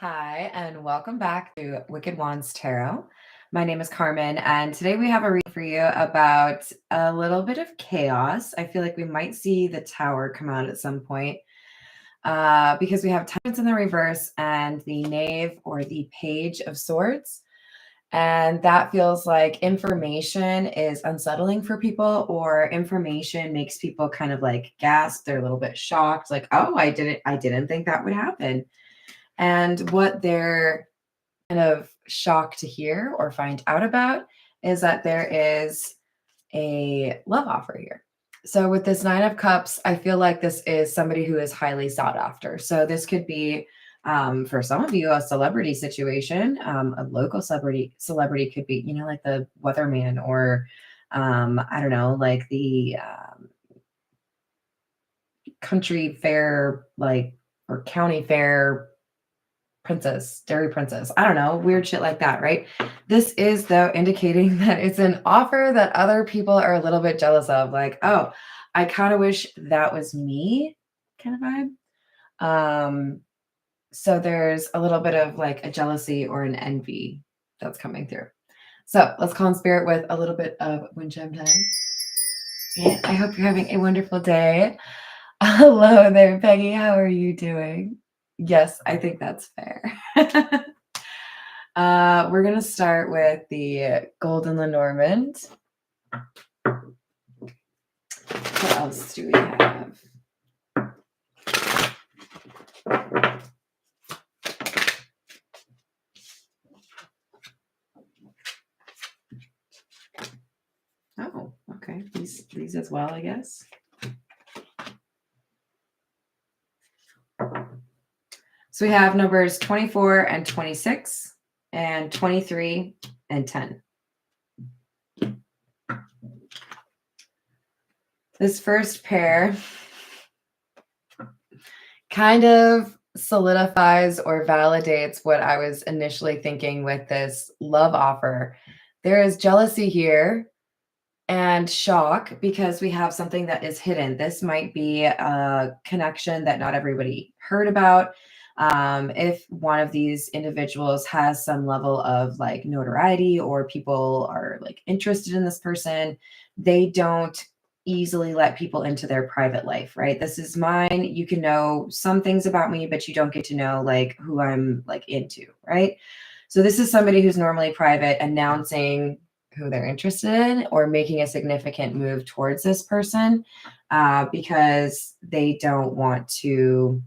Hi, and welcome back to Wicked Wands Tarot. My name is Carmen, and today we have a read for you about a little bit of chaos. I feel like we might see the Tower come out at some point because we have Temperance in the reverse and the Knave or the Page of Swords. And that feels like information is unsettling for people, or information makes people kind of like gasp. They're a little bit shocked, like, oh, I didn't think that would happen. And what they're kind of shocked to hear or find out about is that there is a love offer here. So with this Nine of Cups, I feel like this is somebody who is highly sought after. So this could be, for some of you, a celebrity situation. A local celebrity could be, like the weatherman, or I don't know, like the country fair, like, or county fair princess, dairy princess. I don't know, weird shit like that, right? This is, though, indicating that it's an offer that other people are a little bit jealous of. Like, oh, I kind of wish that was me kind of vibe. So there's a little bit of like a jealousy or an envy that's coming through. So let's call in spirit with a little bit of wind chime time. Yeah, I hope you're having a wonderful day. Hello there, Peggy. How are you doing? Yes, I think that's fair. We're going to start with the Golden Lenormand. What else do we have? Oh, okay. These as well, I guess. So we have numbers 24 and 26 and 23 and 10. This first pair kind of solidifies or validates what I was initially thinking with this love offer. There is jealousy here and shock because we have something that is hidden. This might be a connection that not everybody heard about. If one of these individuals has some level of like notoriety, or people are like interested in this person, they don't easily let people into their private life, right? This is mine. You can know some things about me, but you don't get to know like who I'm like into, right? So this is somebody who's normally private announcing who they're interested in or making a significant move towards this person because they don't want to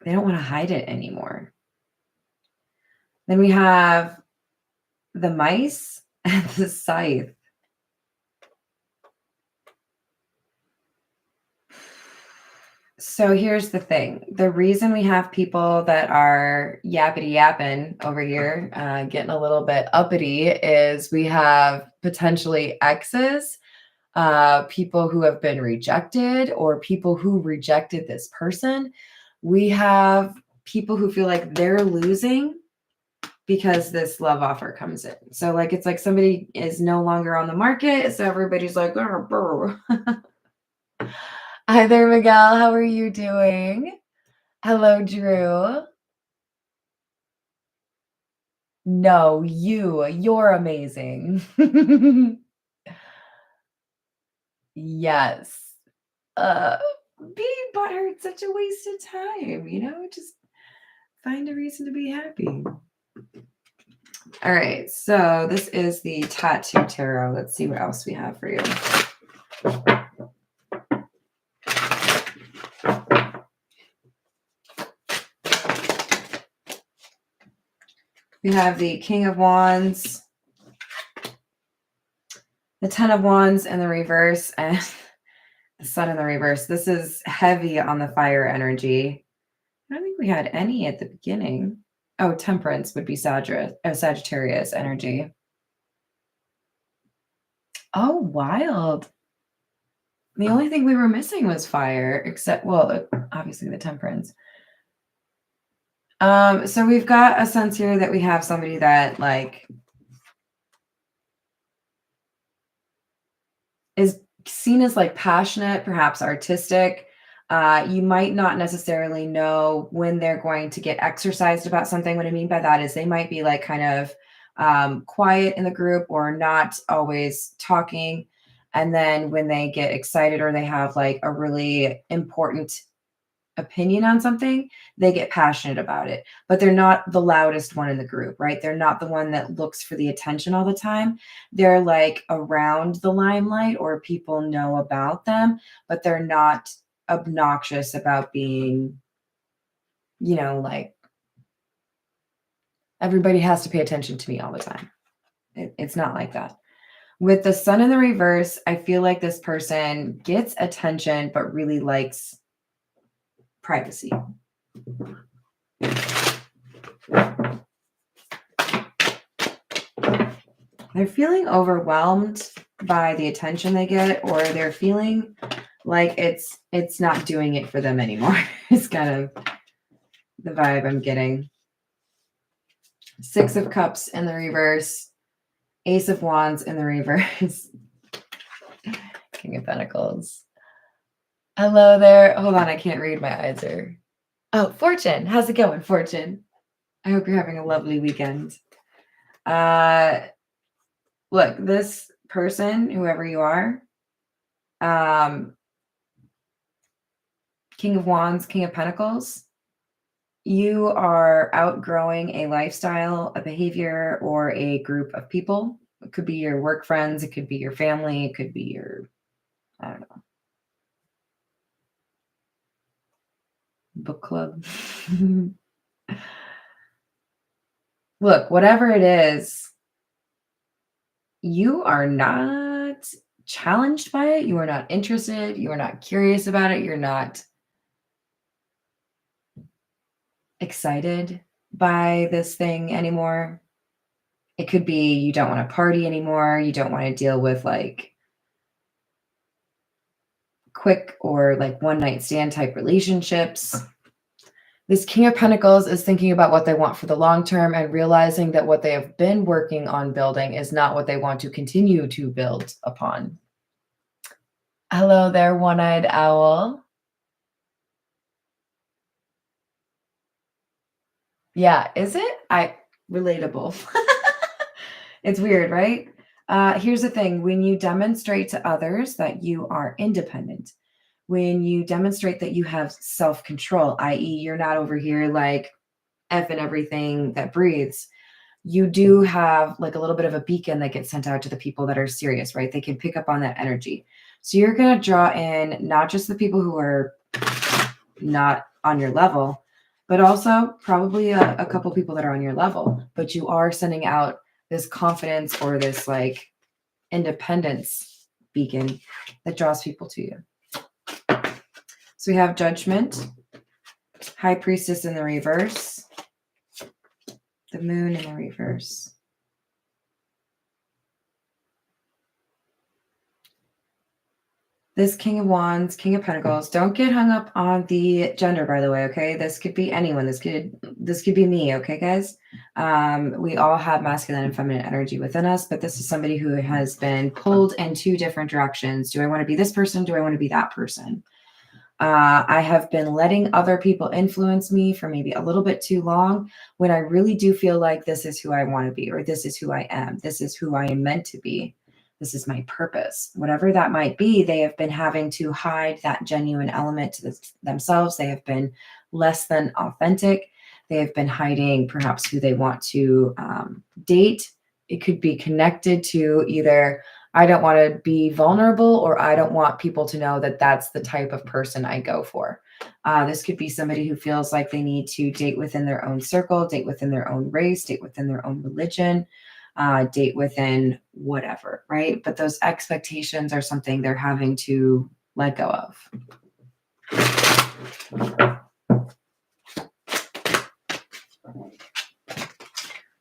hide it anymore. Then we have the mice and the scythe. So here's the thing. The reason we have people that are yappity yapping over here, getting a little bit uppity, is we have potentially exes, people who have been rejected, or people who rejected this person. We have people who feel like they're losing because this love offer comes in. So like, it's like somebody is no longer on the market. So everybody's like, brr. Hi there, Miguel. How are you doing? Hello, Drew. No, you're amazing. Yes. Being butthurt, such a waste of time, just find a reason to be happy. All right, so this is the Tattoo Tarot. Let's see what else we have for you. We have the King of Wands, the Ten of Wands in the reverse, and the Sun in the reverse. This is heavy on the fire energy. I don't think we had any at the beginning. Oh, Temperance would be Sagittarius energy. Oh, wild. The only thing we were missing was fire, except, well, obviously the Temperance. So we've got a sense here that we have somebody that like is seen as like passionate, perhaps artistic, You might not necessarily know when they're going to get exercised about something. What I mean by that is they might be like kind of quiet in the group or not always talking. And then when they get excited or they have like a really important opinion on something, they get passionate about it, but they're not the loudest one in the group, right? They're not the one that looks for the attention all the time. They're like around the limelight or people know about them, but they're not obnoxious about being, like everybody has to pay attention to me all the time. It's not like that. With the sun in the reverse, I feel like this person gets attention, but really likes privacy. They're feeling overwhelmed by the attention they get, or they're feeling like it's not doing it for them anymore. It's kind of the vibe I'm getting. 6 of Cups in the reverse, Ace of Wands in the reverse, King of Pentacles. Hello there. Hold on, I can't read. My eyes are... Oh, Fortune. How's it going, Fortune? I hope you're having a lovely weekend. Look, this person, whoever you are, King of Wands, King of Pentacles, you are outgrowing a lifestyle, a behavior, or a group of people. It could be your work friends. It could be your family. It could be your, I don't know, book club. Look, whatever it is, you are not challenged by it. You are not interested. You are not curious about it. You're not excited by this thing anymore. It could be you don't want to party anymore. You don't want to deal with like quick or like one night stand type relationships. This King of Pentacles is thinking about what they want for the long term and realizing that what they have been working on building is not what they want to continue to build upon. Hello there, one-eyed owl. Yeah, is it? Relatable. It's weird, right? Here's the thing. When you demonstrate to others that you are independent, when you demonstrate that you have self-control, i.e. you're not over here like effing everything that breathes, you do have like a little bit of a beacon that gets sent out to the people that are serious, right? They can pick up on that energy. So you're going to draw in not just the people who are not on your level, but also probably a couple people that are on your level, but you are sending out this confidence or this like independence beacon that draws people to you. So we have Judgment, High Priestess in the reverse, the Moon in the reverse. This King of Wands, King of Pentacles. Don't get hung up on the gender, by the way, okay? This could be anyone. This could be me, okay, guys? We all have masculine and feminine energy within us, but this is somebody who has been pulled in 2 different directions. Do I want to be this person? Do I want to be that person? I have been letting other people influence me for maybe a little bit too long when I really do feel like this is who I want to be, or this is who I am. This is who I am meant to be. This is my purpose. Whatever that might be, they have been having to hide that genuine element to themselves. They have been less than authentic. They have been hiding perhaps who they want to date. It could be connected to either I don't want to be vulnerable or I don't want people to know that that's the type of person I go for. This could be somebody who feels like they need to date within their own circle, date within their own race, date within their own religion, date within whatever, right? But those expectations are something they're having to let go of.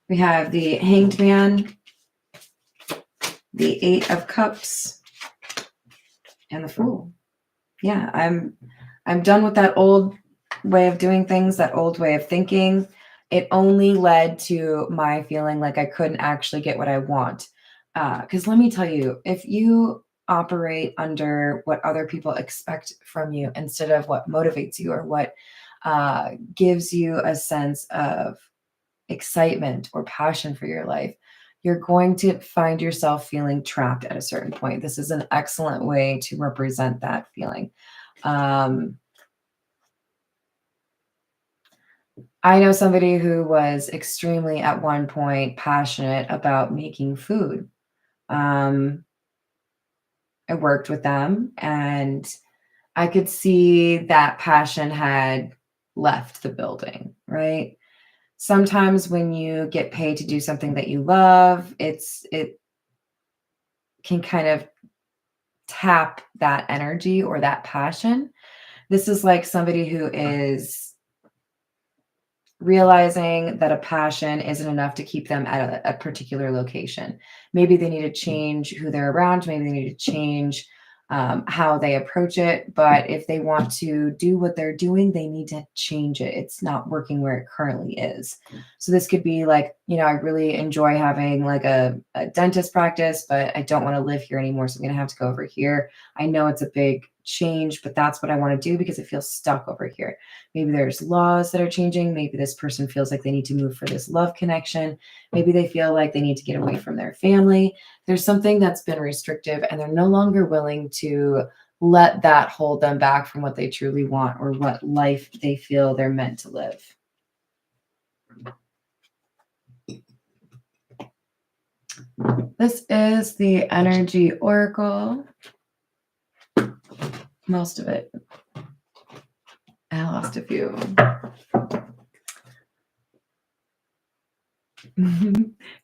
We have the Hanged Man, the 8 of Cups, and the Fool. Yeah, I'm done with that old way of doing things, that old way of thinking. It only led to my feeling like I couldn't actually get what I want. Because let me tell you, if you operate under what other people expect from you instead of what motivates you or what gives you a sense of excitement or passion for your life, you're going to find yourself feeling trapped at a certain point. This is an excellent way to represent that feeling. I know somebody who was extremely, at one point, passionate about making food. I worked with them and I could see that passion had left the building, right? Sometimes when you get paid to do something that you love, it can kind of tap that energy or that passion. This is like somebody who is realizing that a passion isn't enough to keep them at a particular location. Maybe they need to change who they're around. Maybe they need to change how they approach it. But if they want to do what they're doing, they need to change it. It's not working where it currently is. So this could be like, I really enjoy having like a dentist practice, but I don't want to live here anymore. So I'm going to have to go over here. I know it's a big change, but that's what I want to do because it feels stuck over here. Maybe there's laws that are changing. Maybe this person feels like they need to move for this love connection. Maybe they feel like they need to get away from their family. There's something that's been restrictive and they're no longer willing to let that hold them back from what they truly want or what life they feel they're meant to live. This is the energy oracle. Most of it. I lost a few.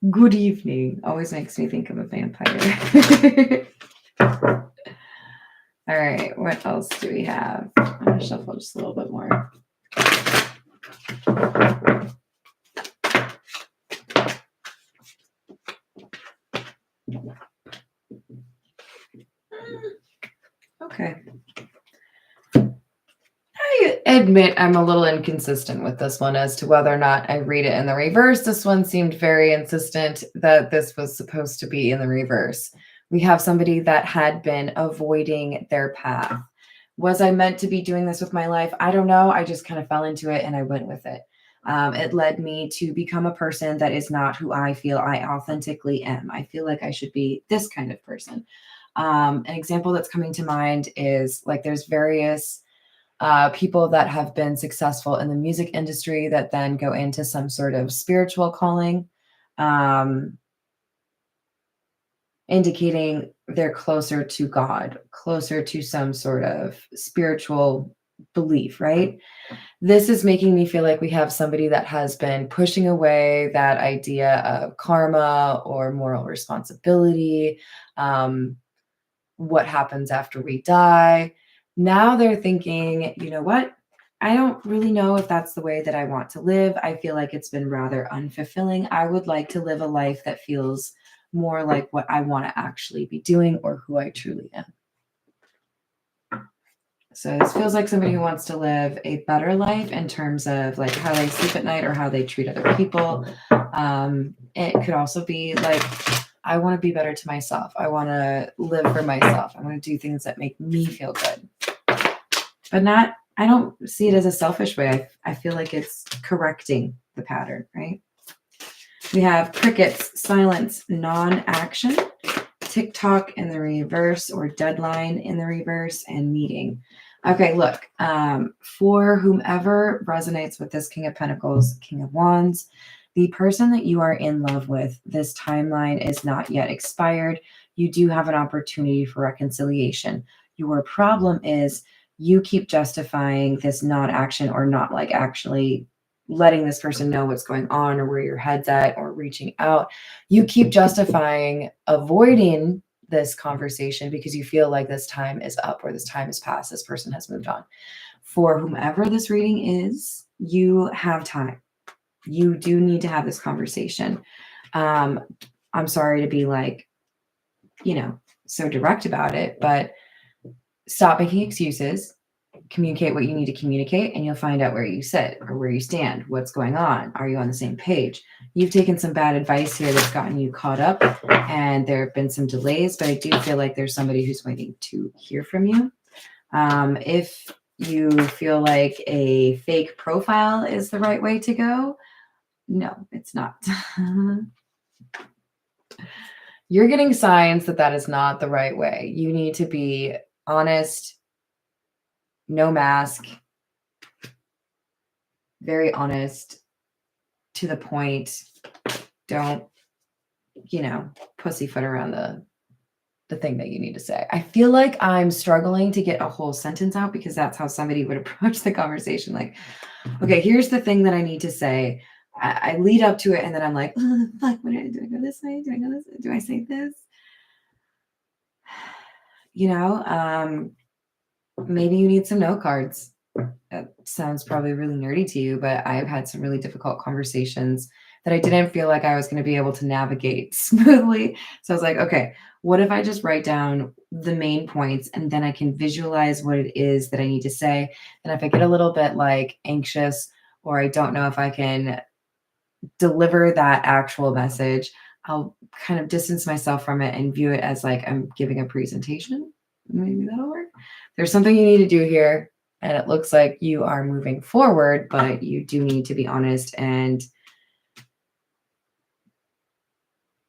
Good evening. Always makes me think of a vampire. All right, what else do we have? I'm going to shuffle just a little bit more. Okay. I admit I'm a little inconsistent with this one as to whether or not I read it in the reverse. This one seemed very insistent that this was supposed to be in the reverse. We have somebody that had been avoiding their path. Was I meant to be doing this with my life? I don't know. I just kind of fell into it and I went with it. It led me to become a person that is not who I feel I authentically am. I feel like I should be this kind of person. An example that's coming to mind is like there's various people that have been successful in the music industry that then go into some sort of spiritual calling, indicating they're closer to God, closer to some sort of spiritual belief, right? This is making me feel like we have somebody that has been pushing away that idea of karma or moral responsibility, what happens after we die. Now they're thinking, you know what? I don't really know if that's the way that I want to live. I feel like it's been rather unfulfilling. I would like to live a life that feels more like what I want to actually be doing or who I truly am. So this feels like somebody who wants to live a better life in terms of like how they sleep at night or how they treat other people. It could also be like, I want to be better to myself. I want to live for myself. I want to do things that make me feel good. But I don't see it as a selfish way. I feel like it's correcting the pattern, right? We have crickets, silence, non-action, TikTok in the reverse or deadline in the reverse, and meeting. Okay, look, for whomever resonates with this King of Pentacles, King of Wands, the person that you are in love with, this timeline is not yet expired. You do have an opportunity for reconciliation. Your problem is you keep justifying this non-action or not like actually letting this person know what's going on or where your head's at or reaching out. You keep justifying avoiding this conversation because you feel like this time is up or this time is past. This person has moved on. For whomever this reading is, you have time. You do need to have this conversation. I'm sorry to be like, so direct about it, but stop making excuses. communicate what you need to communicate, and you'll find out where you sit or where you stand, what's going on. Are you on the same page? You've taken some bad advice here that's gotten you caught up, and there have been some delays, but I do feel like there's somebody who's waiting to hear from you. If you feel like a fake profile is the right way to go, no, it's not. You're getting signs that that is not the right way. You need to be honest, no mask, very honest, to the point. Don't, pussyfoot around the thing that you need to say. I feel like I'm struggling to get a whole sentence out because that's how somebody would approach the conversation. Like, okay, here's the thing that I need to say. I lead up to it, and then I'm like, fuck, do I go this way? Do I go this way? Do I say this? Maybe you need some note cards. That sounds probably really nerdy to you, but I've had some really difficult conversations that I didn't feel like I was going to be able to navigate smoothly. So I was like, okay, what if I just write down the main points and then I can visualize what it is that I need to say? And if I get a little bit like anxious, or I don't know if I can deliver that actual message, I'll kind of distance myself from it and view it as like I'm giving a presentation. Maybe that'll work. There's something you need to do here, and it looks like you are moving forward, but you do need to be honest. And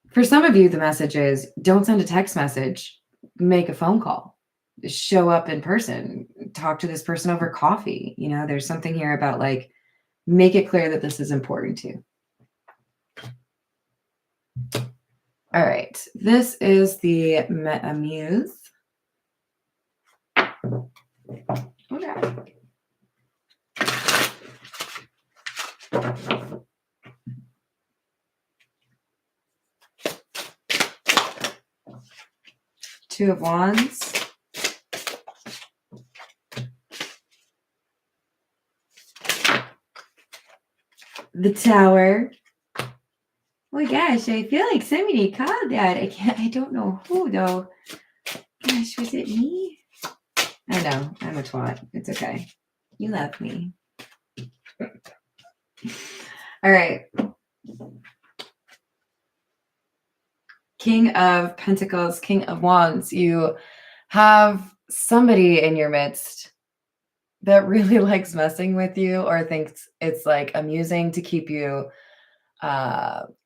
for some of you, the message is don't send a text message, make a phone call, show up in person, talk to this person over coffee. There's something here about like, make it clear that this is important to you. All right. This is the Muse. Okay. Two of Wands. The Tower. Oh my gosh, I feel like somebody called that. I don't know who though. Gosh, was it me? I know, I'm a twat. It's okay. You love me. All right. King of Pentacles, King of Wands. You have somebody in your midst that really likes messing with you or thinks it's like amusing to keep you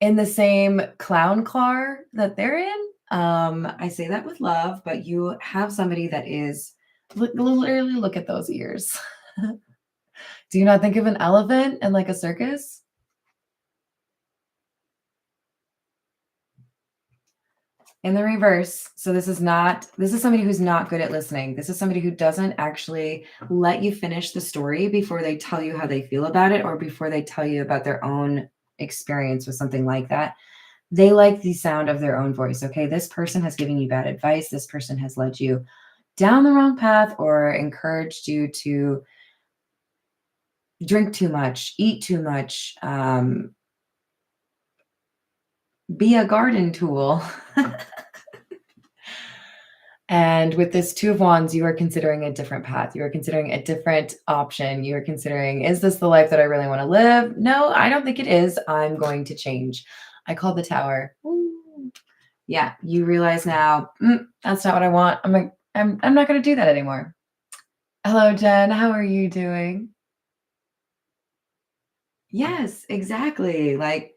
in the same clown car that they're in. I say that with love, but you have somebody that is literally, look at those ears. Do you not think of an elephant in like a circus? In the reverse. So this is somebody who's not good at listening. This is somebody who doesn't actually let you finish the story before they tell you how they feel about it, or before they tell you about their own experience with something like that. They like the sound of their own voice. Okay, this person has given you bad advice. This person has led you down the wrong path or encouraged you to drink too much, eat too much, be a garden tool. And with this Two of Wands, you are considering a different path. You are considering a different option. You are considering, is this the life that I really want to live? No, I don't think it is. I'm going to change. I call the Tower. Ooh. Yeah, you realize now, that's not what I want. I'm not going to do that anymore. Hello, Jen. How are you doing? Yes, exactly. Like,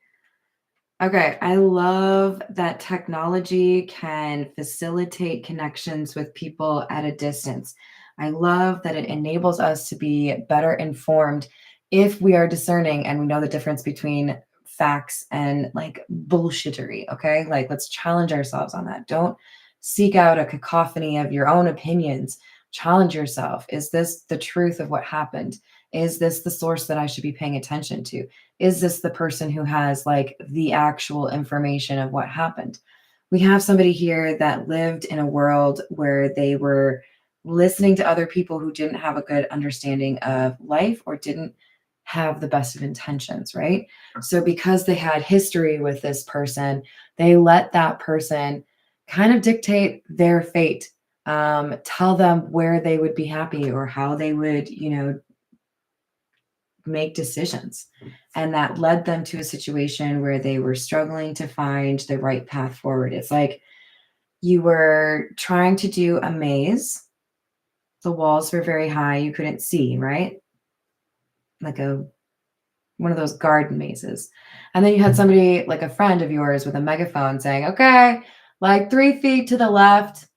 okay, I love that technology can facilitate connections with people at a distance. I love that it enables us to be better informed if we are discerning and we know the difference between facts and like bullshittery. Okay, like let's challenge ourselves on that. Don't seek out a cacophony of your own opinions. Challenge yourself. Is this the truth of what happened? Is this the source that I should be paying attention to? Is this the person who has like the actual information of what happened? We have somebody here that lived in a world where they were listening to other people who didn't have a good understanding of life or didn't have the best of intentions, right? So because they had history with this person, they let that person kind of dictate their fate. tell them where they would be happy or how they would, make decisions. And that led them to a situation where they were struggling to find the right path forward. It's like you were trying to do a maze. The walls were very high. You couldn't see, right? Like one of those garden mazes. And then you had somebody, like a friend of yours with a megaphone saying, okay, like 3 feet to the left.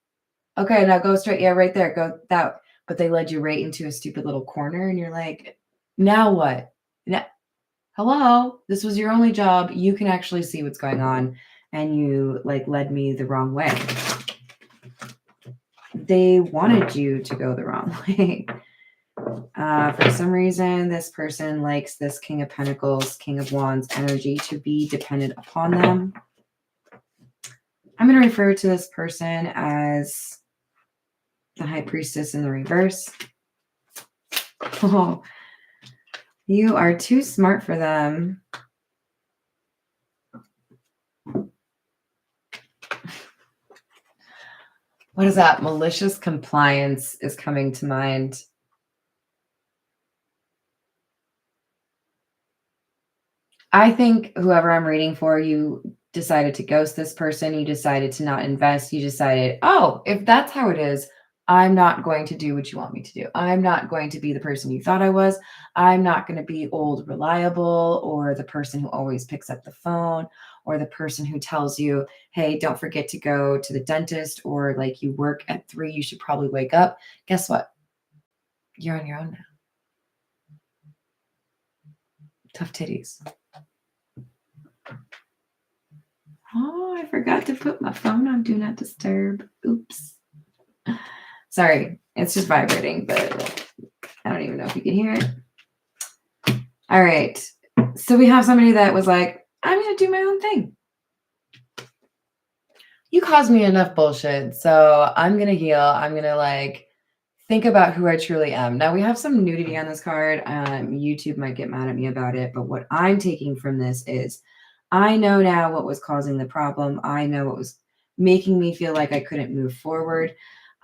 Okay, now go straight. Yeah, right there. Go that. But they led you right into a stupid little corner. And you're like, now what? Now, hello, this was your only job. You can actually see what's going on. And you like led me the wrong way. They wanted you to go the wrong way. For some reason, this person likes this King of Pentacles, King of Wands energy to be dependent upon them. I'm going to refer to this person as the High Priestess in the reverse. Oh, you are too smart for them. What is that? Malicious compliance is coming to mind. I think whoever I'm reading for, you decided to ghost this person. You decided to not invest. You decided, oh, if that's how it is, I'm not going to do what you want me to do. I'm not going to be the person you thought I was. I'm not going to be old, reliable, or the person who always picks up the phone, or the person who tells you, hey, don't forget to go to the dentist, or like you work at 3, you should probably wake up. Guess what? You're on your own now. Tough titties. Oh, I forgot to put my phone on Do Not Disturb. Oops. Sorry, it's just vibrating, but I don't even know if you can hear it. All right. So we have somebody that was like, I'm going to do my own thing. You caused me enough bullshit, so I'm going to heal. I'm going to like think about who I truly am. Now we have some nudity on this card. YouTube might get mad at me about it, but what I'm taking from this is I know now what was causing the problem. I know what was making me feel like I couldn't move forward.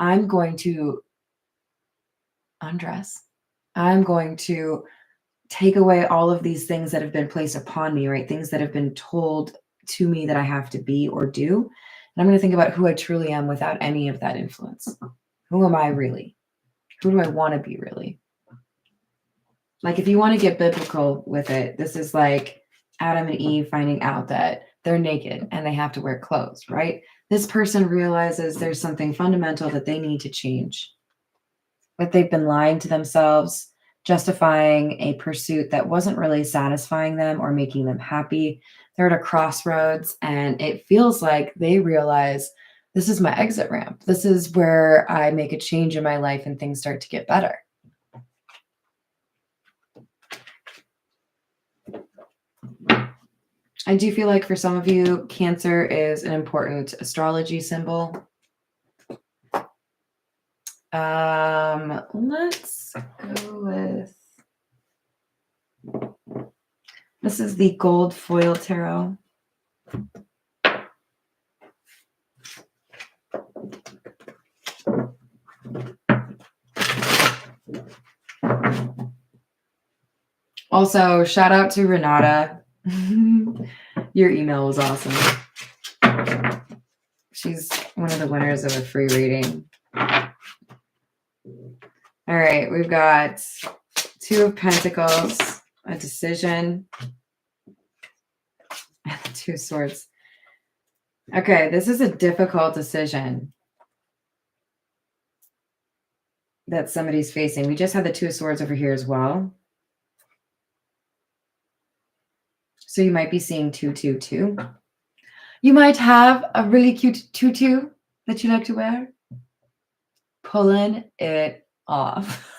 I'm going to undress. I'm going to take away all of these things that have been placed upon me, right? Things that have been told to me that I have to be or do. And I'm going to think about who I truly am without any of that influence. Who am I really? Who do I want to be really? Like if you want to get biblical with it, this is like Adam and Eve finding out that they're naked and they have to wear clothes, right? This person realizes there's something fundamental that they need to change. But they've been lying to themselves, justifying a pursuit that wasn't really satisfying them or making them happy. They're at a crossroads and it feels like they realize this is my exit ramp. This is where I make a change in my life and things start to get better. I do feel like for some of you, Cancer is an important astrology symbol. Let's go with, this is the gold foil tarot. Also, shout out to Renata. Your email was awesome. She's one of the winners of a free reading. All right, we've got 2 of Pentacles, a decision, and 2 Swords. Okay, this is a difficult decision that somebody's facing. We just had the 2 of Swords over here as well. So you might be seeing 222. You might have a really cute tutu that you like to wear. Pulling it off.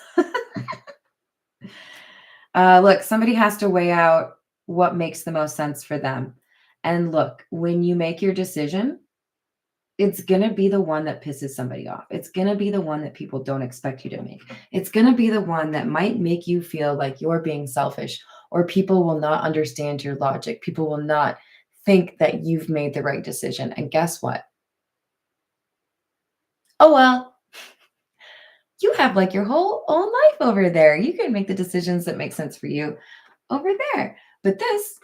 Look, somebody has to weigh out what makes the most sense for them. And look, when you make your decision, it's going to be the one that pisses somebody off. It's going to be the one that people don't expect you to make. It's going to be the one that might make you feel like you're being selfish, or people will not understand your logic. People will not think that you've made the right decision. And guess what? Oh, well, You have like your whole own life over there. You can make the decisions that make sense for you over there. But this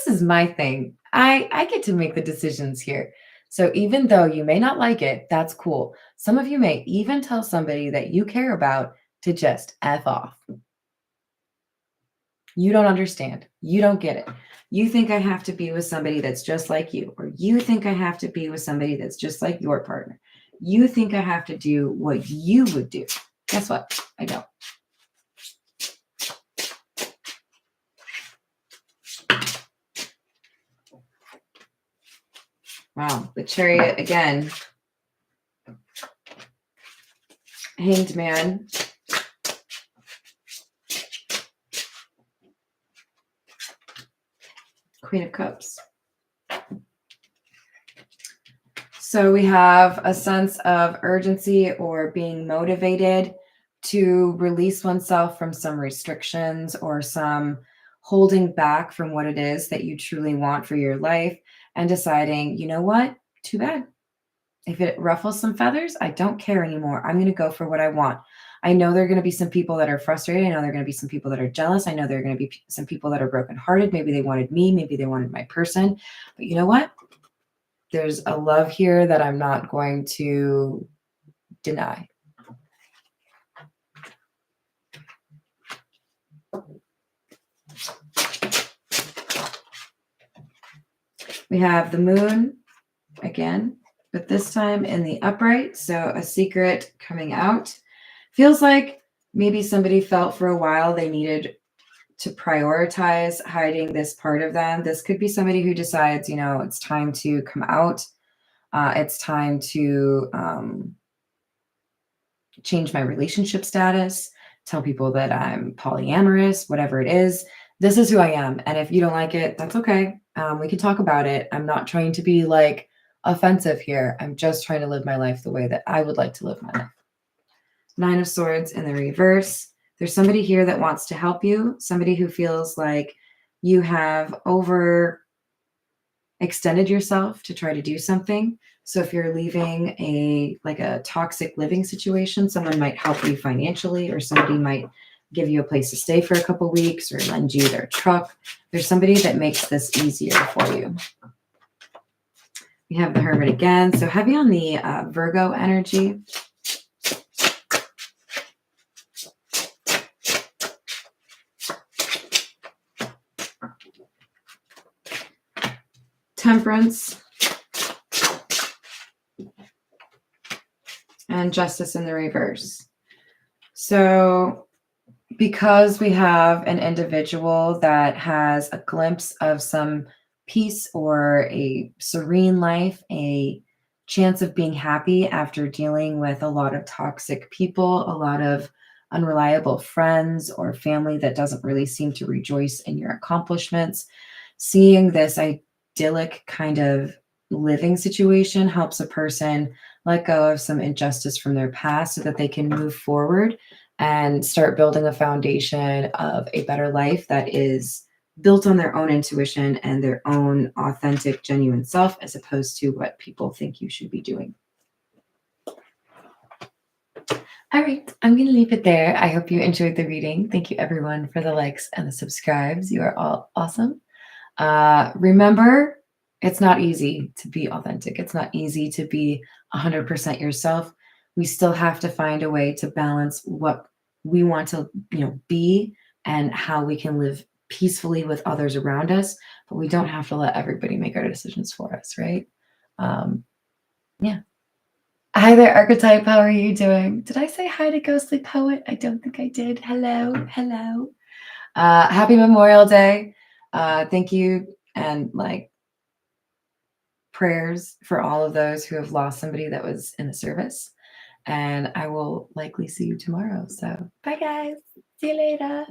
is my thing. I get to make the decisions here. So even though you may not like it, that's cool. Some of you may even tell somebody that you care about to just F off. You don't understand. You don't get it. You think I have to be with somebody that's just like you, or you think I have to be with somebody that's just like your partner. You think I have to do what you would do. Guess what? I don't. Wow, the Chariot again. Hanged Man. Queen of Cups. So we have a sense of urgency or being motivated to release oneself from some restrictions or some holding back from what it is that you truly want for your life and deciding, you know what? Too bad. If it ruffles some feathers, I don't care anymore. I'm going to go for what I want. I know there are going to be some people that are frustrated. I know there are going to be some people that are jealous. I know there are going to be some people that are brokenhearted. Maybe they wanted me. Maybe they wanted my person. But you know what? There's a love here that I'm not going to deny. We have the moon again, but this time in the upright. So a secret coming out. Feels like maybe somebody felt for a while they needed to prioritize hiding this part of them. This could be somebody who decides, you know, it's time to come out. It's time to change my relationship status, tell people that I'm polyamorous, whatever it is. This is who I am. And if you don't like it, that's okay. We can talk about it. I'm not trying to be like offensive here. I'm just trying to live my life the way that I would like to live my life. Nine of Swords in the reverse. There's somebody here that wants to help you, somebody who feels like you have over extended yourself to try to do something. So if you're leaving a toxic living situation, someone might help you financially, or somebody might give you a place to stay for a couple weeks or lend you their truck. There's somebody that makes this easier for you. We have the Hermit again. So heavy on the Virgo energy. Temperance. And Justice in the reverse. So because we have an individual that has a glimpse of some peace or a serene life, a chance of being happy after dealing with a lot of toxic people, a lot of unreliable friends or family that doesn't really seem to rejoice in your accomplishments, seeing this idyllic kind of living situation helps a person let go of some injustice from their past so that they can move forward and start building a foundation of a better life that is built on their own intuition and their own authentic, genuine self, as opposed to what people think you should be doing. All right, I'm going to leave it there. I hope you enjoyed the reading. Thank you, everyone, for the likes and the subscribes. You are all awesome. Remember, it's not easy to be authentic. It's not easy to be 100% yourself. We still have to find a way to balance what we want to, be and how we can live peacefully with others around us. But we don't have to let everybody make our decisions for us, right? Yeah. Hi there, Archetype. How are you doing? Did I say hi to Ghostly Poet? I don't think I did. Hello. Happy Memorial Day. Thank you. And prayers for all of those who have lost somebody that was in the service. And I will likely see you tomorrow. So bye, guys. See you later.